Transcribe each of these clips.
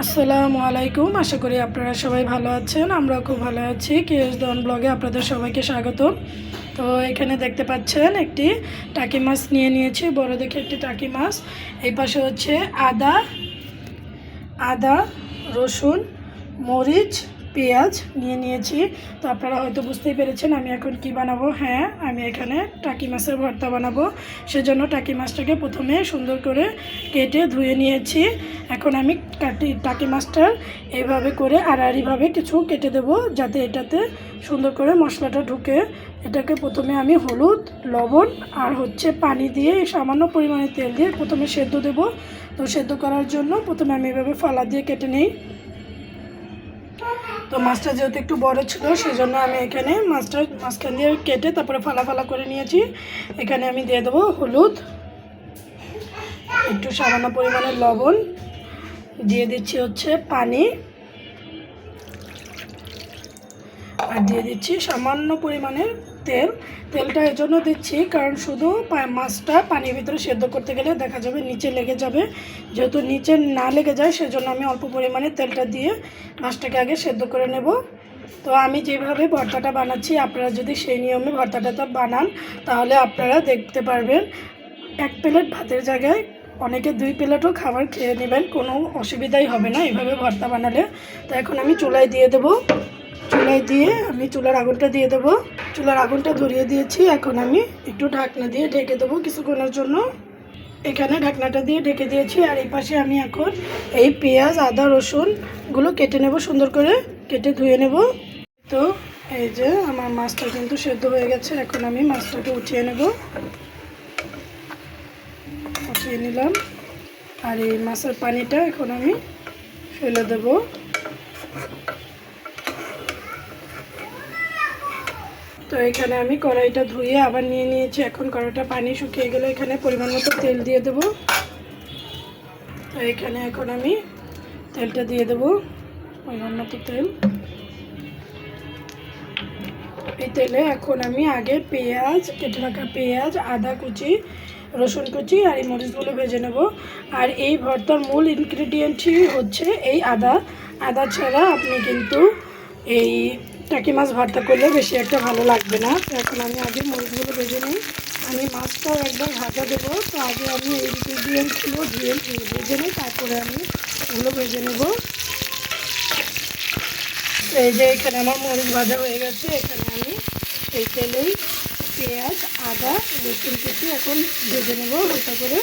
আসসালামু আলাইকুম। আশা করি আপনারা সবাই ভালো আছেন। আমরাও খুব ভালো আছি। কেএস ডন ব্লগে আপনাদের সবাইকে স্বাগত। তো এখানে দেখতে পাচ্ছেন একটি টাকি মাছ নিয়েছি, বড় দেখে একটি টাকি মাছ। এই পাশে হচ্ছে আদা, রসুন, মরিচ, পেঁয়াজ নিয়েছি। তো আপনারা হয়তো বুঝতেই পেরেছেন আমি এখন কি বানাবো। হ্যাঁ, আমি এখানে টাকি মাছের ভর্তা বানাবো। সেজন্য টাকি মাছটাকে প্রথমে সুন্দর করে কেটে ধুয়ে নিয়েছি। এখন আমি টাকি মাছটার এইভাবে করে আড়াআড়িভাবে কিছু কেটে দেব, যাতে এটাতে সুন্দর করে মশলাটা ঢুকে। এটাকে প্রথমে আমি হলুদ, লবণ আর পানি দিয়ে সামান্য পরিমাণে তেল দিয়ে প্রথমে সেদ্ধ দেব। তো সেদ্ধ করার জন্য প্রথমে আমি এভাবে ফালা দিয়ে কেটে নিই। তো মাছটা যেহেতু একটু বড় ছিল, সেজন্য আমি এখানে মাছটা মাঝখান দিয়ে কেটে তারপরে ফালা করে নিয়েছি। এখানে আমি দিয়ে দেবো হলুদ, একটু সামান্য পরিমাণে লবণ, দিয়ে দিচ্ছি পানি, আর দিয়ে দিচ্ছি সামান্য পরিমাণের তেলটা এর জন্য দিচ্ছি কারণ শুধু মাছটা পানির ভিতরে সেদ্ধ করতে গেলে দেখা যাবে নিচে লেগে যাবে। যেহেতু নিচে না লেগে যায়, সেজন্য আমি অল্প পরিমাণে তেলটা দিয়ে মাছটাকে আগে সেদ্ধ করে নেব। তো আমি যেভাবে ভর্তাটা বানাচ্ছি, আপনারা যদি সেই নিয়মে ভর্তাটা বানান তাহলে আপনারা দেখতে পারবেন এক প্লেট ভাতের জায়গায় অনেকে 2 প্লেটও খাবার খেয়ে নেবেন, কোনো অসুবিধাই হবে না এভাবে ভর্তা বানালে। তো এখন আমি চুলায় দিয়ে দেবো। আমি চুলার আগুনটা দিয়ে দেবো। চুলার আগুনটা ধরিয়ে দিয়েছি। এখন আমি একটু ঢাকনা দিয়ে ঢেকে দেবো কিছুক্ষণের জন্য। এখানে ঢাকনাটা দিয়ে ঢেকে দিয়েছি। আর এই পাশে আমি এখন এই পেঁয়াজ, আদা, রসুনগুলো কেটে নেব, সুন্দর করে কেটে ধুয়ে নেব। তো এই যে আমার মাছটা কিন্তু সেদ্ধ হয়ে গেছে। এখন আমি মাছটাকে উঠিয়ে নিলাম। আর এই মাছের পানিটা এখন আমি ফেলে দেব। তো এখানে আমি কড়াইটা ধুয়ে আবার নিয়ে নিয়েছি। এখন কড়াইটা পানি শুকিয়ে গেলে এখানে পরিমাণ মতো তেল দিয়ে দেব। তো এখানে এখন আমি তেলটা দিয়ে দেব, পরিমাণ মতো তেল। এই তেলে এখন আমি আগে কেটে রাখা পেঁয়াজ, আদা কুচি, রসুন কুচি আর এই মরিচগুলো ভেজে নেব। আর এই ভর্তার মূল ইনগ্রিডিয়েন্টই হচ্ছে এই আদা ছাড়া আপনি কিন্তু এই টাকি মাছ ভর্তা করলে বেশি একটা ভালো লাগবে না। তো এখন আমি আগে মরিচগুলো ভেজে নিই। আমি মাছটাও একবার ভাজা দেবো। তো আগে আমি এই ইনগ্রিডিয়েন্টগুলো ভেজে নিই, তারপরে আমি এগুলো ভেজে নেব। এই যে এখানে আমার মরিচ ভাজা হয়ে গেছে। এখানে আমি এই তেলেই পেঁয়াজ, আদা, রসুন কুচি এখন ভেজে নেব হালকা করে।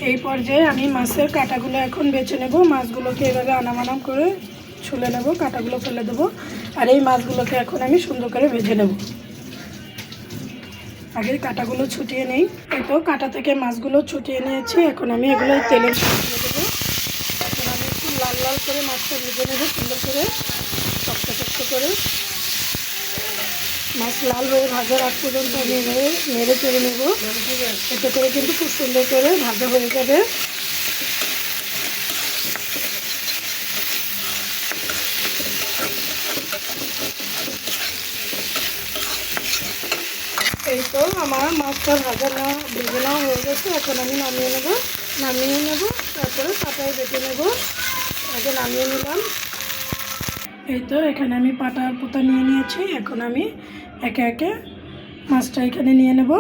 এই পর্যায়ে আমি মাছের কাঁটাগুলো এখন বেছে নেব। মাছগুলোকে এভাবে আনাম করে ছুলে নেব, কাঁটাগুলো ফেলে দেবো। আর এই মাছগুলোকে এখন আমি সুন্দর করে ভেজে নেব। আগে কাঁটাগুলো ছুটিয়ে নেই। এই তো কাঁটা থেকে মাছগুলো ছুটিয়ে নিয়েছি। এখন আমি এগুলো তেলে দিয়ে দেবো। এখন আমি একটু লাল করে মাছটা ভেজে নেব, সুন্দর করে শক্ত করে। মাছ লাল হয়ে ভাজার আগ পর্যন্ত আমি এভাবে নেড়ে চেড়ে নেব। এতে করে কিন্তু খুব সুন্দর করে ভাজা হয়ে যাবে। এই তো আমার মাছটা ভেজে নেওয়া হয়ে গেছে। এখন আমি নামিয়ে নেব। তারপরে পাটায় বেটে নেব। আগে নামিয়ে নিলাম। এই তো এখানে আমি পাটা পোতা নিয়ে নিয়েছি। এখন আমি একে মাছটা এখানে নিয়ে নেব।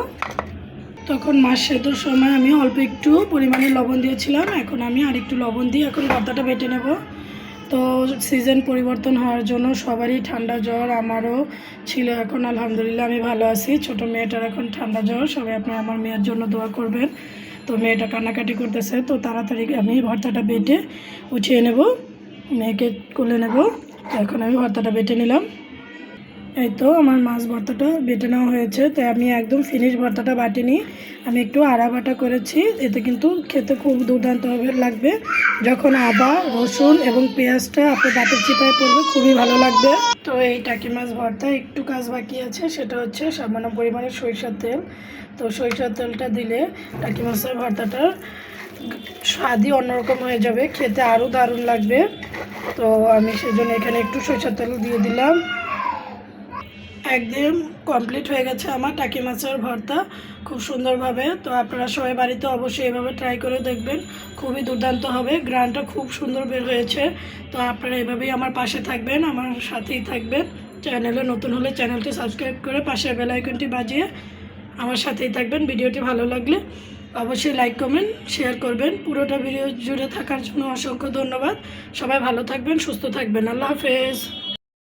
তখন মাছ সেদ্ধর সময় আমি অল্প একটু পরিমাণে লবণ দিয়েছিলাম। এখন আমি আরেকটু লবণ দিয়ে এখন ভর্তাটা বেটে নেব। তো সিজন পরিবর্তন হওয়ার জন্য সবারই ঠান্ডা জ্বর, আমারও ছিল। এখন আলহামদুলিল্লাহ আমি ভালো আছি। ছোটো মেয়েটার এখন ঠান্ডা জ্বর। সবাই আপনারা আমার মেয়ের জন্য দোয়া করবেন। তো মেয়েটা কান্নাকাটি করতেছে। তো তাড়াতাড়ি আমি ভর্তাটা বেটে উঠিয়ে নেব, মেয়েকে কোলে নেব। তো এখন আমি ভর্তাটা বেটে নিলাম। এই তো আমার মাছ ভর্তাটা বেটে নেওয়া হয়েছে। তাই আমি একদম ফিনিশ ভর্তাটা বাটিনি, আমি একটু আড়া বাটা করেছি। এতে কিন্তু খেতে খুব দুর্দান্তভাবে লাগবে। যখন আদা, রসুন এবং পেঁয়াজটা আপনার দাঁতের চিপায় পড়বে, খুবই ভালো লাগবে। তো এই টাকি মাছ ভর্তা একটু কাজ বাকি আছে, সেটা হচ্ছে সামান্য পরিমাণে সরিষার তেল। তো সরিষার তেলটা দিলে টাকি মাছের ভর্তাটার স্বাদই অন্যরকম হয়ে যাবে, খেতে আরও দারুণ লাগবে। তো আমি সেজন্য এখানে একটু সরিষার তেল দিয়ে দিলাম। একদম কমপ্লিট হয়ে গেছে আমার টাকি মাছের ভর্তা খুব সুন্দরভাবে। তো আপনারা সবাই বাড়িতে অবশ্যই এভাবে ট্রাই করে দেখবেন, খুবই দুর্দান্ত হবে, গ্রানটা খুব সুন্দর বের হয়েছে। তো আপনারা এভাবেই আমার পাশে থাকবেন, আমার সাথেই থাকবেন। চ্যানেলে নতুন হলে চ্যানেলটি সাবস্ক্রাইব করে পাশের বেল আইকনটি বাজিয়ে আমার সাথেই থাকবেন। ভিডিওটি ভালো লাগলে অবশ্যই লাইক কমেন্ট শেয়ার করবেন। পুরোটা ভিডিও জুড়ে থাকার জন্য অসংখ্য ধন্যবাদ। সবাই ভালো থাকবেন, সুস্থ থাকবেন। আল্লাহ হাফেজ।